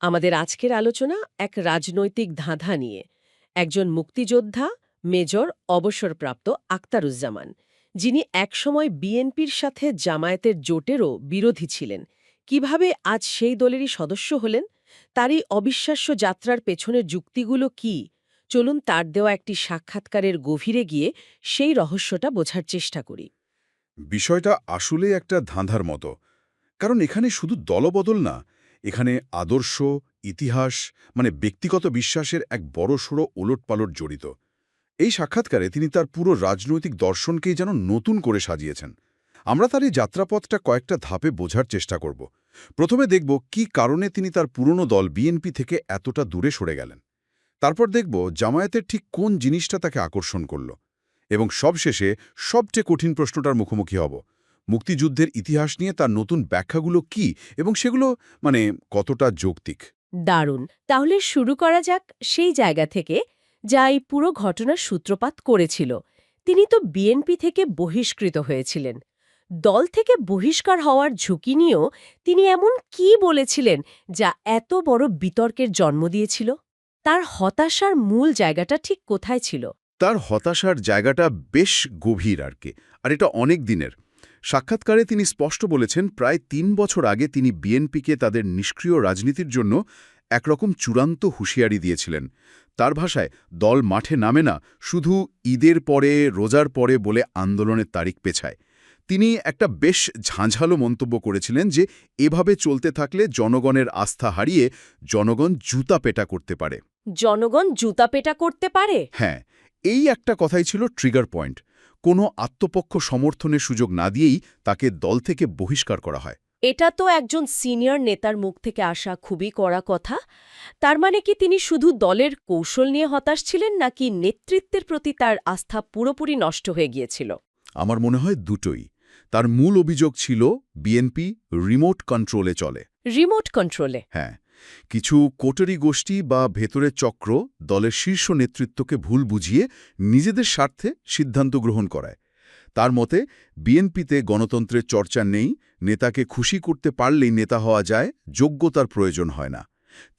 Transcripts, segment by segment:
আমাদের আজকের আলোচনা এক রাজনৈতিক ধাঁধা নিয়ে। একজন মুক্তিযোদ্ধা মেজর অবসরপ্রাপ্ত আক্তারুজ্জামান, যিনি একসময় বিএনপির সাথে জামায়াতের জোটেরও বিরোধী ছিলেন, কিভাবে আজ সেই দলেরই সদস্য হলেন? তারই অবিশ্বাস্য যাত্রার পেছনের যুক্তিগুলো কি? চলুন তার দেওয়া একটি সাক্ষাৎকারের গভীরে গিয়ে সেই রহস্যটা বোঝার চেষ্টা করি। বিষয়টা আসলে একটা ধাঁধার মতো। কারণ এখানে শুধু দলবদল না, এখানে আদর্শ, ইতিহাস ব্যক্তিগত বিশ্বাসের এক বড়সড় ওলটপালট জড়িত। এই সাক্ষাৎকারে তিনি তার পুরো রাজনৈতিক দর্শনকেই যেন নতুন করে সাজিয়েছেন। আমরা তার এই যাত্রাপথটা কয়েকটা ধাপে বোঝার চেষ্টা করব। প্রথমে দেখব কি কারণে তিনি তার পুরনো দল বিএনপি থেকে এতটা দূরে সরে গেলেন। তারপর দেখব জামায়াতের ঠিক কোন জিনিসটা তাকে আকর্ষণ করল। এবং সবশেষে সবচেয়ে কঠিন প্রশ্নটার মুখোমুখি হব, মুক্তিযুদ্ধের ইতিহাস নিয়ে তার নতুন ব্যাখ্যাগুলো কি এবং সেগুলো মানে কতটা যৌক্তিক। দারুণ। তাহলে শুরু করা যাক সেই জায়গা থেকে, যা এই পুরো ঘটনার সূত্রপাত করেছিল। তিনি তো বিএনপি থেকে বহিষ্কৃত হয়েছিলেন। দল থেকে বহিষ্কার হওয়ার ঝুঁকি নিয়েও তিনি এমন কি বলেছিলেন যা এত বড় বিতর্কের জন্ম দিয়েছিল? তার হতাশার মূল জায়গাটা ঠিক কোথায় ছিল? তার হতাশার জায়গাটা বেশ গভীর আর এটা অনেক দিনের। সাক্ষাৎকারে তিনি স্পষ্ট বলেছেন, প্রায় ৩ বছর আগে তিনি বিএনপিকে তাদের নিষ্ক্রিয় রাজনীতির জন্য একরকম চূড়ান্ত হুঁশিয়ারি দিয়েছিলেন। তার ভাষায়, দল মাঠে নামে না, শুধু ঈদের পরে, রোজার পরে বলে আন্দোলনের তারিখ পেছায়। তিনি একটা বেশ ঝাঁঝালো মন্তব্য করেছিলেন যে এভাবে চলতে থাকলে জনগণের আস্থা হারিয়ে জনগণ জুতা পেটা করতে পারে। জনগণ জুতাপেটা করতে পারে? হ্যাঁ, এই একটা কথাই ছিল ট্রিগার পয়েন্ট। কোনো আত্মপক্ষ সমর্থনের সুযোগ না দিয়েই তাকে দল থেকে বহিষ্কার করা হয়। এটা তো একজন সিনিয়র নেতার মুখ থেকে আসা খুবই কড়া কথা। তার মানে কি তিনি শুধু দলের কৌশল নিয়ে হতাশ ছিলেন, নাকি নেতৃত্বের প্রতি তার আস্থা পুরোপুরি নষ্ট হয়ে গিয়েছিল? আমার মনে হয় দুটোই। তার মূল অভিযোগ ছিল বিএনপি রিমোট কন্ট্রোলে চলে। রিমোট কন্ট্রোলে? হ্যাঁ, কিছু কোটরি গোষ্ঠী বা ভেতরের চক্র দলের শীর্ষ নেতৃত্বকে ভুল বুঝিয়ে নিজেদের স্বার্থে সিদ্ধান্ত গ্রহণ করায়। তার মতে, বিএনপিতে গণতন্ত্রের চর্চা নেই, নেতাকে খুশি করতে পারলেই নেতা হওয়া যায়, যোগ্যতার প্রয়োজন হয় না।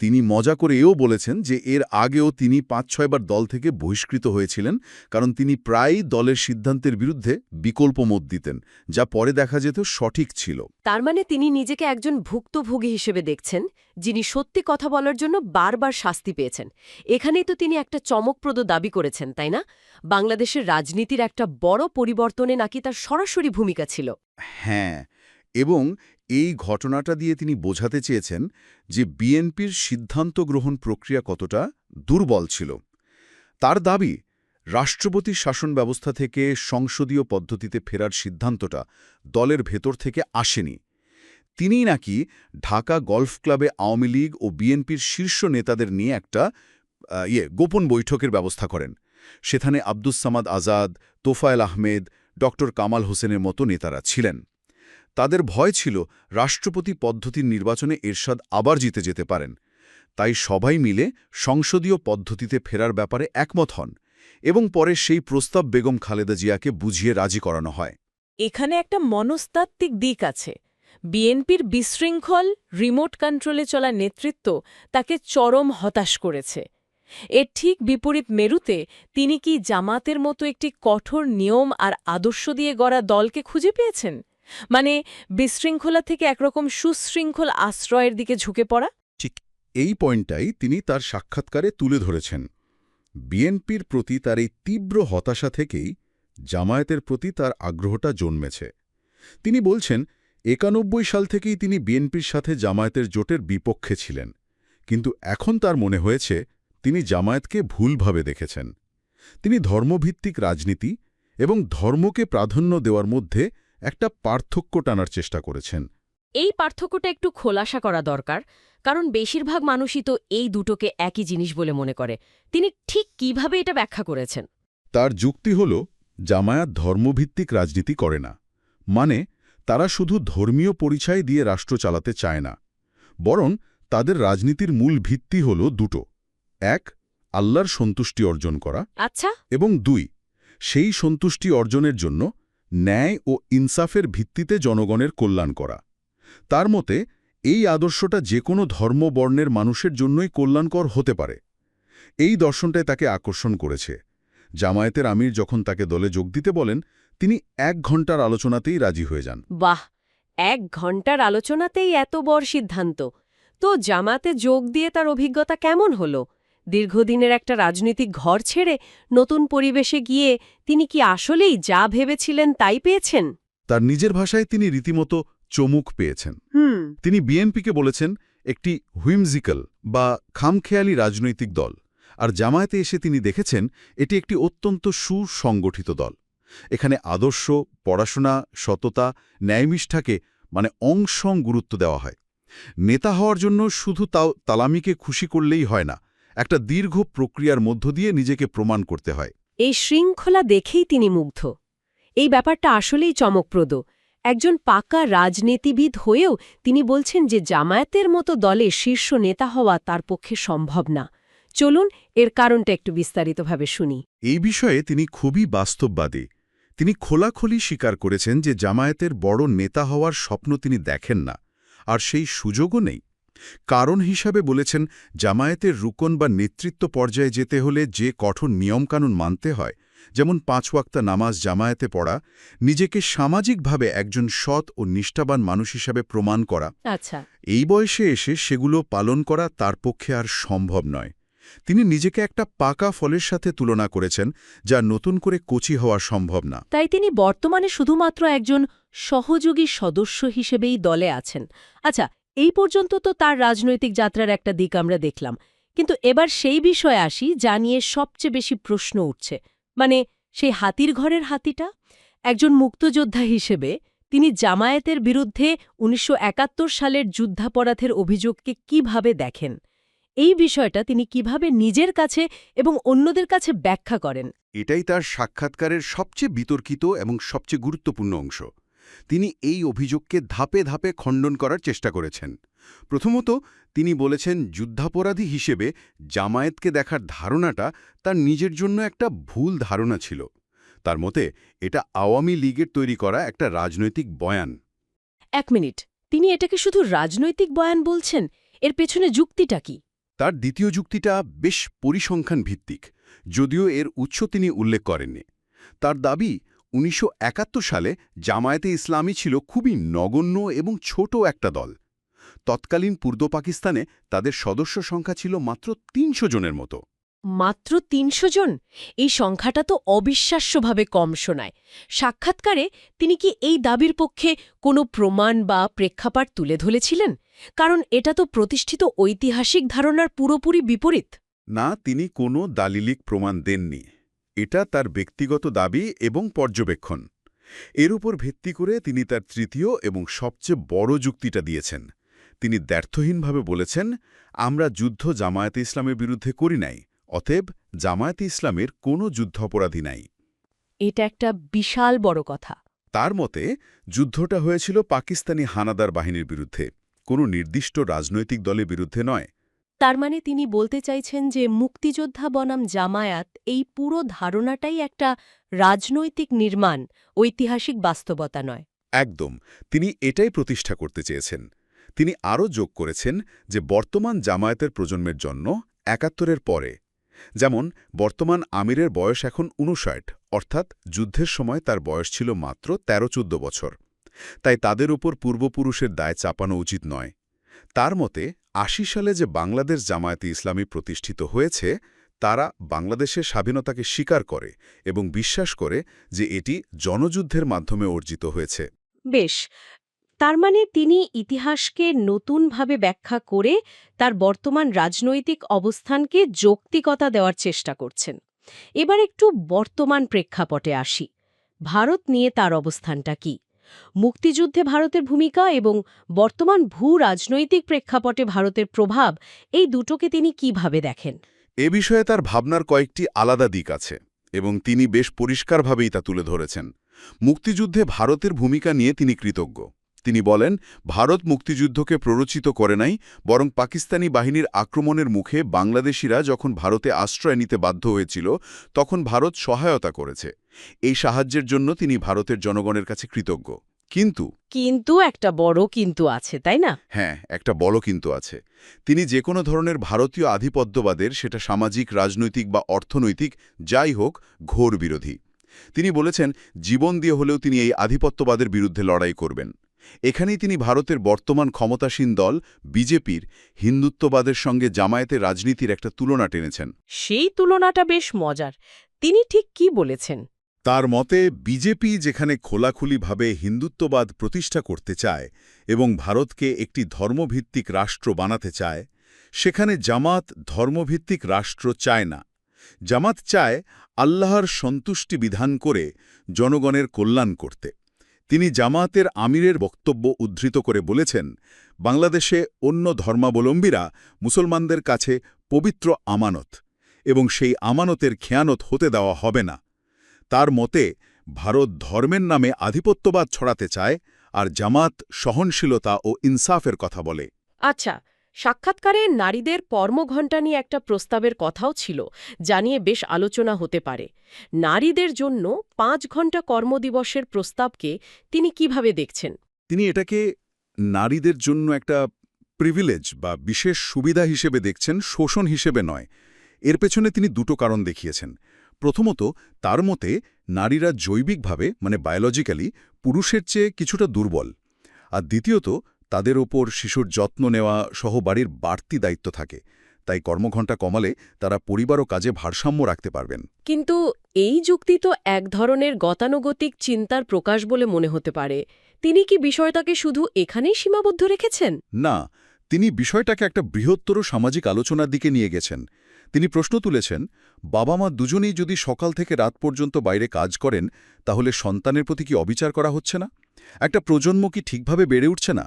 তিনি মজা করে এও বলেছেন যে এর আগেও তিনি ৫-৬ বার দল থেকে বহিষ্কৃত হয়েছিলেন, কারণ তিনি প্রায়ই দলের সিদ্ধান্তের বিরুদ্ধে বিকল্প মত দিতেন, যা পরে দেখা যেত সঠিক ছিল। তার মানে তিনি নিজেকে একজন ভুক্তভোগী হিসেবে দেখছেন, যিনি সত্যি কথা বলার জন্য বারবার শাস্তি পেয়েছেন। এখানেই তো তিনি একটা চমকপ্রদ দাবি করেছেন, তাই না? বাংলাদেশের রাজনীতির একটা বড় পরিবর্তনে নাকি তার সরাসরি ভূমিকা ছিল। হ্যাঁ, এবং এই ঘটনাটা দিয়ে তিনি বোঝাতে চেয়েছেন যে বিএনপির সিদ্ধান্ত গ্রহণ প্রক্রিয়া কতটা দুর্বল ছিল। তার দাবি, রাষ্ট্রপতির শাসন ব্যবস্থা থেকে সংসদীয় পদ্ধতিতে ফেরার সিদ্ধান্তটা দলের ভেতর থেকে আসেনি। তিনিই নাকি ঢাকা গলফ ক্লাবে আওয়ামী লীগ ও বিএনপির শীর্ষ নেতাদের নিয়ে একটা গোপন বৈঠকের ব্যবস্থা করেন। সেখানে আব্দুস সামাদ আজাদ, তোফায়েল আহমেদ, ডক্টর কামাল হোসেনের মতো নেতারা ছিলেন। তাদের ভয় ছিল রাষ্ট্রপতি পদ্ধতির নির্বাচনে এরশাদ আবার জিতে যেতে পারেন। তাই সবাই মিলে সংসদীয় পদ্ধতিতে ফেরার ব্যাপারে একমত হন এবং পরে সেই প্রস্তাব বেগম খালেদা জিয়াকে বুঝিয়ে রাজি করানো হয়। এখানে একটা মনস্তাত্ত্বিক দিক আছে। বিএনপির বিশৃঙ্খল রিমোট কন্ট্রোলে চলা নেতৃত্ব তাকে চরম হতাশ করেছে। এর ঠিক বিপরীত মেরুতে তিনি কি জামাতের মতো একটি কঠোর নিয়ম আর আদর্শ দিয়ে গড়া দলকে খুঁজে পেয়েছেন? মানে বিশৃঙ্খলা থেকে একরকম সুশৃঙ্খল আশ্রয়ের দিকে ঝুঁকে পড়া? ঠিক এই পয়েন্টটাই তিনি তার সাক্ষাৎকারে তুলে ধরেছেন। বিএনপির প্রতি তার এই তীব্র হতাশা থেকেই জামায়াতের প্রতি তার আগ্রহটা জন্মেছে। তিনি বলছেন, ৯১ সাল থেকেই তিনি বিএনপির সাথে জামায়াতের জোটের বিপক্ষে ছিলেন, কিন্তু এখন তার মনে হয়েছে তিনি জামায়াতকে ভুলভাবে দেখেছেন। তিনি ধর্মভিত্তিক রাজনীতি এবং ধর্মকে প্রাধান্য দেওয়ার মধ্যে একটা পার্থক্য টানার চেষ্টা করেছেন। এই পার্থক্যটা একটু খোলাসা করা দরকার, কারণ বেশিরভাগ মানুষই তো এই দুটোকে একই জিনিস বলে মনে করে। তিনি ঠিক কিভাবে এটা ব্যাখ্যা করেছেন? তার যুক্তি হল, জামায়াত ধর্মভিত্তিক রাজনীতি করে না, মানে তারা শুধু ধর্মীয় পরিচয় দিয়ে রাষ্ট্র চালাতে চায় না, বরং তাদের রাজনীতির মূল ভিত্তি হল দুটো: এক, আল্লাহর সন্তুষ্টি অর্জন করা, আচ্ছা, এবং দুই, সেই সন্তুষ্টি অর্জনের জন্য ন্যায় ও ইনসাফের ভিত্তিতে জনগণের কল্যাণ করা। তার মতে এই আদর্শটা যে কোনো ধর্ম বর্ণের মানুষের জন্যই কল্যাণকর হতে পারে। এই দর্শনটাই তাকে আকর্ষণ করেছে। জামায়াতের আমির যখন তাকে দলে যোগ দিতে বলেন, তিনি 1 ঘণ্টার আলোচনাতেই রাজি হয়ে যান। বাহ, 1 ঘণ্টার আলোচনাতেই এত বড় সিদ্ধান্ত! তো জামাতে যোগ দিয়ে তার অভিজ্ঞতা কেমন হলো? দীর্ঘদিনের একটা রাজনৈতিক ঘর ছেড়ে নতুন পরিবেশে গিয়ে তিনি কি আসলেই যা ভেবেছিলেন তাই পেয়েছেন? তার নিজের ভাষায় তিনি রীতিমতো চমক পেয়েছেন। তিনি বিএনপিকে বলেছেন একটি হুইমজিক্যাল বা খামখেয়ালি রাজনৈতিক দল, আর জামায়াতে এসে তিনি দেখেছেন এটি একটি অত্যন্ত সুসংগঠিত দল। এখানে আদর্শ, পড়াশোনা, সততা, ন্যায়নিষ্ঠাকে অংশং গুরুত্ব দেওয়া হয়। নেতা হওয়ার জন্য শুধু তালামিকে খুশি করলেই হয় না, একটা দীর্ঘ প্রক্রিয়ার মধ্য দিয়ে নিজেকে প্রমাণ করতে হয়। এই শৃঙ্খলা দেখেই তিনি মুগ্ধ। এই ব্যাপারটা আসলেই চমকপ্রদ। একজন পাকা রাজনীতিবিদ হয়েও তিনি বলছেন যে জামায়াতের মতো দলে শীর্ষ নেতা হওয়া তার পক্ষে সম্ভব না। চলুন এর কারণটা একটু বিস্তারিতভাবে শুনি। এই বিষয়ে তিনি খুবই বাস্তববাদী। তিনি খোলাখুলি স্বীকার করেছেন যে জামায়াতের বড় নেতা হওয়ার স্বপ্ন তিনি দেখেন না, আর সেই সুযোগও নেই। কারণ হিসাবে বলেছেন, জামায়াতের রুকন বা নেতৃত্ব পর্যায়ে যেতে হলে যে কঠোর নিয়মকানুন মানতে হয়, যেমন 5 ওয়াক্ত নামাজ জামায়াতে পড়া, নিজেকে সামাজিকভাবে একজন সৎ ও নিষ্ঠাবান মানুষ হিসাবে প্রমাণ করা, আচ্ছা, এই বয়সে এসে সেগুলো পালন করা তার পক্ষে আর সম্ভব নয়। তিনি নিজেকে একটা পাকা ফলের সাথে তুলনা করেছেন, যা নতুন করে কচি হওয়া সম্ভব না। তাই তিনি বর্তমানে শুধুমাত্র একজন সহযোগী সদস্য হিসেবেই দলে আছেন। আচ্ছা, এই পর্যন্ত তো তার রাজনৈতিক যাত্রার একটা দিক আমরা দেখলাম, কিন্তু এবার সেই বিষয়ে আসি যা নিয়ে সবচেয়ে বেশি প্রশ্ন উঠছে, সেই হাতির ঘরের হাতিটা। একজন মুক্তযোদ্ধা হিসেবে তিনি জামায়াতের বিরুদ্ধে ১৯৭১ সালের যুদ্ধাপরাধের অভিযোগকে কিভাবে দেখেন? এই বিষয়টা তিনি কিভাবে নিজের কাছে এবং অন্যদের কাছে ব্যাখ্যা করেন? এটাই তার সাক্ষাৎকারের সবচেয়ে বিতর্কিত এবং সবচেয়ে গুরুত্বপূর্ণ অংশ। তিনি এই অভিযোগকে ধাপে ধাপে খণ্ডন করার চেষ্টা করেছেন। প্রথমত, তিনি বলেছেন যুদ্ধাপরাধী হিসেবে জামায়াতকে দেখার ধারণাটা তার নিজের জন্য একটা ভুল ধারণা ছিল। তার মতে এটা আওয়ামী লীগের তৈরি করা একটা রাজনৈতিক বয়ান। 1 মিনিট, তিনি এটাকে শুধু রাজনৈতিক বয়ান বলছেন? এর পেছনে যুক্তিটা কি? তার দ্বিতীয় যুক্তিটা বেশ পরিসংখ্যান ভিত্তিক, যদিও এর উৎস তিনি উল্লেখ করেননি। তার দাবি, ১৯৭১ সালে জামায়াতে ইসলামী ছিল খুবই নগণ্য এবং ছোট একটা দল। তৎকালীন পূর্ব পাকিস্তানে তাদের সদস্য সংখ্যা ছিল মাত্র ৩০০ জনের মতো। মাত্র ৩০০ জন? এই সংখ্যাটা তো অবিশ্বাস্যভাবে কম শোনায়। সাক্ষাৎকারে তিনি কি এই দাবির পক্ষে কোনো প্রমাণ বা প্রেক্ষাপট তুলে ধরেছিলেন? কারণ এটা তো প্রতিষ্ঠিত ঐতিহাসিক ধারণার পুরোপুরি বিপরীত। না, তিনি কোনো দালিলিক প্রমাণ দেননি। এটা তার ব্যক্তিগত দাবি এবং পর্যবেক্ষণ। এর উপর ভিত্তি করে তিনি তার তৃতীয় এবং সবচেয়ে বড় যুক্তিটা দিয়েছেন। তিনি দ্ব্যর্থহীনভাবে বলেছেন, আমরা যুদ্ধ জামায়াতে ইসলামের বিরুদ্ধে করি নাই, অতএব জামায়াতে ইসলামের কোনো যুদ্ধাপরাধী নাই। এটা একটা বিশাল বড় কথা। তার মতে যুদ্ধটা হয়েছিল পাকিস্তানি হানাদার বাহিনীর বিরুদ্ধে, কোনো নির্দিষ্ট রাজনৈতিক দলের বিরুদ্ধে নয়। তার মানে তিনি বলতে চাইছেন যে মুক্তিযোদ্ধা বনাম জামায়াত, এই পুরো ধারণাটাই একটা রাজনৈতিক নির্মাণ, ঐতিহাসিক বাস্তবতা নয়। একদম, তিনি এটাই প্রতিষ্ঠা করতে চেয়েছেন। তিনি আরও যোগ করেছেন যে বর্তমান জামায়াতের প্রজন্মের জন্য ৭১-এর পরে, যেমন বর্তমান আমিরের বয়স এখন ৫৯, অর্থাৎ যুদ্ধের সময় তার বয়স ছিল মাত্র ১৩-১৪ বছর। তাই তাদের উপর পূর্বপুরুষের দায় চাপানো উচিত নয়। তার মতে ৮০ সালে যে বাংলাদেশ জামায়াতে ইসলামী প্রতিষ্ঠিত হয়েছে, তারা বাংলাদেশের স্বাধীনতাকে স্বীকার করে এবং বিশ্বাস করে যে এটি জনযুদ্ধের মাধ্যমে অর্জিত হয়েছে। বেশ, তার মানে তিনি ইতিহাসকে নতুনভাবে ব্যাখ্যা করে তার বর্তমান রাজনৈতিক অবস্থানকে যৌক্তিকতা দেওয়ার চেষ্টা করছেন। এবার একটু বর্তমান প্রেক্ষাপটে আসি। ভারত নিয়ে তার অবস্থানটা কি? মুক্তিযুদ্ধে ভারতের ভূমিকা এবং বর্তমান ভূ-রাজনৈতিক প্রেক্ষাপটে ভারতের প্রভাব, এই দুটোকে তিনি কিভাবে দেখেন? এ বিষয়ে তার ভাবনার কয়েকটি আলাদা দিক আছে এবং তিনি বেশ পরিষ্কারভাবেই তা তুলে ধরেছেন। মুক্তিযুদ্ধে ভারতের ভূমিকা নিয়ে তিনি কৃতজ্ঞ। তিনি বলেন, ভারত মুক্তিযুদ্ধকে প্ররোচিত করে নাই, বরং পাকিস্তানি বাহিনীর আক্রমণের মুখে বাংলাদেশিরা যখন ভারতে আশ্রয় নিতে বাধ্য হয়েছিল, তখন ভারত সহায়তা করেছে। এই সাহায্যের জন্য তিনি ভারতের জনগণের কাছে কৃতজ্ঞ। কিন্তু একটা বড় কিন্তু আছে, তাই না? হ্যাঁ, একটা বড় কিন্তু আছে। তিনি যে কোনো ধরনের ভারতীয় আধিপত্যবাদের, সেটা সামাজিক, রাজনৈতিক বা অর্থনৈতিক যাই হোক, ঘোর বিরোধী। তিনি বলেছেন জীবন দিয়ে হলেও তিনি এই আধিপত্যবাদের বিরুদ্ধে লড়াই করবেন। এখানেই তিনি ভারতের বর্তমান ক্ষমতাসীন দল বিজেপির হিন্দুত্ববাদের সঙ্গে জামায়াতের রাজনীতির একটা তুলনা টেনেছেন। সেই তুলনাটা বেশ মজার। তিনি ঠিক কি বলেছেন? তার মতে বিজেপি যেখানে খোলাখুলিভাবে হিন্দুত্ববাদ প্রতিষ্ঠা করতে চায় এবং ভারতকে একটি ধর্মভিত্তিক রাষ্ট্র বানাতে চায়, সেখানে জামাত ধর্মভিত্তিক রাষ্ট্র চায় না। জামাত চায় আল্লাহর সন্তুষ্টি বিধান করে জনগণের কল্যাণ করতে। তিনি জামাতের আমিরের বক্তব্য উদ্ধৃত করে বলেছেন, বাংলাদেশে অন্য ধর্মাবলম্বীরা মুসলমানদের কাছে পবিত্র আমানত এবং সেই আমানতের খেয়ানত হতে দেওয়া হবে না। তার মতে ভারত ধর্মের নামে আধিপত্যবাদ ছড়াতে চায় আর জামাত সহনশীলতা ও ইনসাফের কথা বলে। আচ্ছা, সাক্ষাৎকারে নারীদের কর্মঘণ্টা নিয়ে একটা প্রস্তাবের কথাও ছিল, যা নিয়ে বেশ আলোচনা হতে পারে। নারীদের জন্য 5 ঘণ্টা কর্মদিবসের প্রস্তাবকে তিনি কিভাবে দেখছেন? তিনি এটাকে নারীদের জন্য একটা প্রিভিলেজ বা বিশেষ সুবিধা হিসেবে দেখছেন, শোষণ হিসেবে নয়। এর পেছনে তিনি দুটো কারণ দেখিয়েছেন। প্রথমত, তার মতে নারীরা জৈবিকভাবে বায়োলজিক্যালি পুরুষের চেয়ে কিছুটা দুর্বল। আর দ্বিতীয়ত, তাদের ওপর শিশুর যত্ন নেওয়া সহ বাড়ির বাড়তি দায়িত্ব থাকে। তাই কর্মঘণ্টা কমালে তারা পরিবার ও কাজে ভারসাম্য রাখতে পারবেন। কিন্তু এই যুক্তি তো এক ধরনের গতানুগতিক চিন্তার প্রকাশ বলে মনে হতে পারে। তিনি কি বিষয়টাকে শুধু এখানেই সীমাবদ্ধ রেখেছেন? না, তিনি বিষয়টাকে একটা বৃহত্তর সামাজিক আলোচনার দিকে নিয়ে গেছেন। তিনি প্রশ্ন তুলেছেন, বাবা মা দুজনেই যদি সকাল থেকে রাত পর্যন্ত বাইরে কাজ করেন, তাহলে সন্তানের প্রতি কি অবিচার করা হচ্ছে না? একটা প্রজন্ম কি ঠিকভাবে বেড়ে উঠছে না?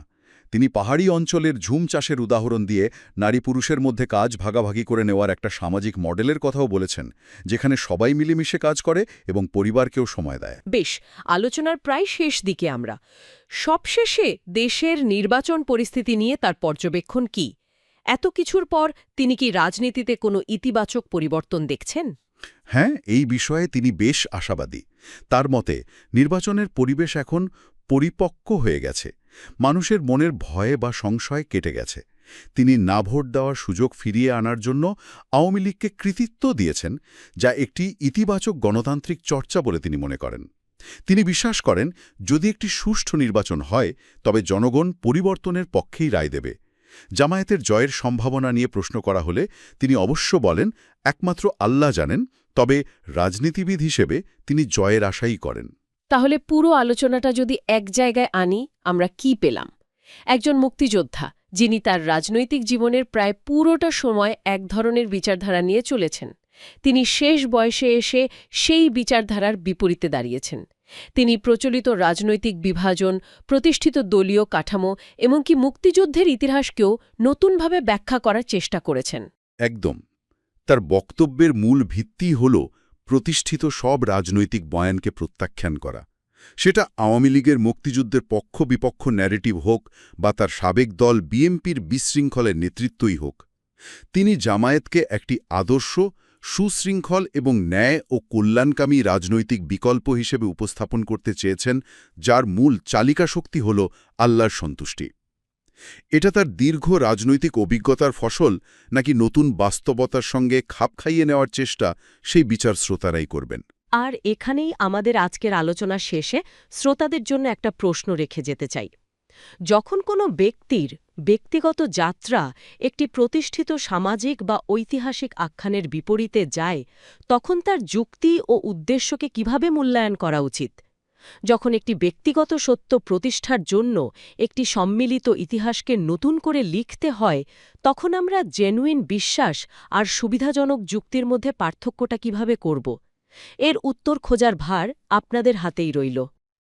তিনি পাহাড়ি অঞ্চলের ঝুম চাষের উদাহরণ দিয়ে নারী পুরুষের মধ্যে কাজ ভাগাভাগি করে নেওয়ার একটা সামাজিক মডেলের কথাও বলেছেন, যেখানে সবাই মিলেমিশে কাজ করে এবং পরিবারকেও সময় দেয়। বেশ, আলোচনার প্রায় শেষ দিকে আমরা। সবশেষে দেশের নির্বাচন পরিস্থিতি নিয়ে তার পর্যবেক্ষণ কি? এত কিছুর পর তিনি কি রাজনীতিতে কোনো ইতিবাচক পরিবর্তন দেখছেন? হ্যাঁ, এই বিষয়ে তিনি বেশ আশাবাদী। তার মতে নির্বাচনের পরিবেশ এখন পরিপক্ক হয়ে গেছে। মানুষের মনের ভয় বা সংশয় কেটে গেছে। তিনি না ভোট দেওয়ার সুযোগ ফিরিয়ে আনার জন্য আওয়ামী লীগকে কৃতিত্ব দিয়েছেন, যা একটি ইতিবাচক গণতান্ত্রিক চর্চা বলে তিনি মনে করেন। তিনি বিশ্বাস করেন, যদি একটি সুষ্ঠু নির্বাচন হয় তবে জনগণ পরিবর্তনের পক্ষেই রায় দেবে। জামায়াতের জয়ের সম্ভাবনা নিয়ে প্রশ্ন করা হলে তিনি অবশ্য বলেন, একমাত্র আল্লাহ জানেন, তবে রাজনীতিবিদ হিসেবে তিনি জয়ের আশাই করেন। তাহলে পুরো আলোচনাটা যদি এক জায়গায় আনি, আমরা কি পেলাম? একজন মুক্তিযোদ্ধা, যিনি তার রাজনৈতিক জীবনের প্রায় পুরোটা সময় এক ধরনের বিচারধারা নিয়ে চলেছেন। তিনি শেষ বয়সে এসে সেই বিচারধারার বিপরীতে দাঁড়িয়েছেন। তিনি প্রচলিত রাজনৈতিক বিভাজন, প্রতিষ্ঠিত দলীয় কাঠামো এমনকি মুক্তিযুদ্ধের ইতিহাসকেও নতুনভাবে ব্যাখ্যা করার চেষ্টা করেছেন। একদম। তার বক্তব্যের মূল ভিত্তি হল প্রতিষ্ঠিত সব রাজনৈতিক বয়ানকে প্রত্যাখ্যান করা। সেটা আওয়ামী লীগের মুক্তিযুদ্ধের পক্ষ বিপক্ষ ন্যারেটিভ হোক বা তার সাবেক দল বিএনপির বিশৃঙ্খলের নেতৃত্বই হোক। তিনি জামায়াতকে একটি আদর্শ, সুশৃঙ্খল এবং ন্যায় ও কল্যাণকামী রাজনৈতিক বিকল্প হিসেবে উপস্থাপন করতে চেয়েছেন, যার মূল চালিকা শক্তি হল আল্লাহর সন্তুষ্টি। এটা তার দীর্ঘ রাজনৈতিক অভিজ্ঞতার ফসল নাকি নতুন বাস্তবতার সঙ্গে খাপ খাইয়ে নেওয়ার চেষ্টা, সেই বিচার শ্রোতারাই করবেন। আর এখানেই আমাদের আজকের আলোচনা শেষে শ্রোতাদের জন্য একটা প্রশ্ন রেখে যেতে চাই। যখন কোনো ব্যক্তির ব্যক্তিগত যাত্রা একটি প্রতিষ্ঠিত সামাজিক বা ঐতিহাসিক আখ্যানের বিপরীতে যায়, তখন তার যুক্তি ও উদ্দেশ্যকে কিভাবে মূল্যায়ন করা উচিত? যখন একটি ব্যক্তিগত সত্য প্রতিষ্ঠার জন্য একটি সম্মিলিত ইতিহাসকে নতুন করে লিখতে হয়, তখন আমরা জেনুইন বিশ্বাস আর সুবিধাজনক যুক্তির মধ্যে পার্থক্যটা কিভাবে করব? এর উত্তর খোঁজার ভার আপনাদের হাতেই রইল।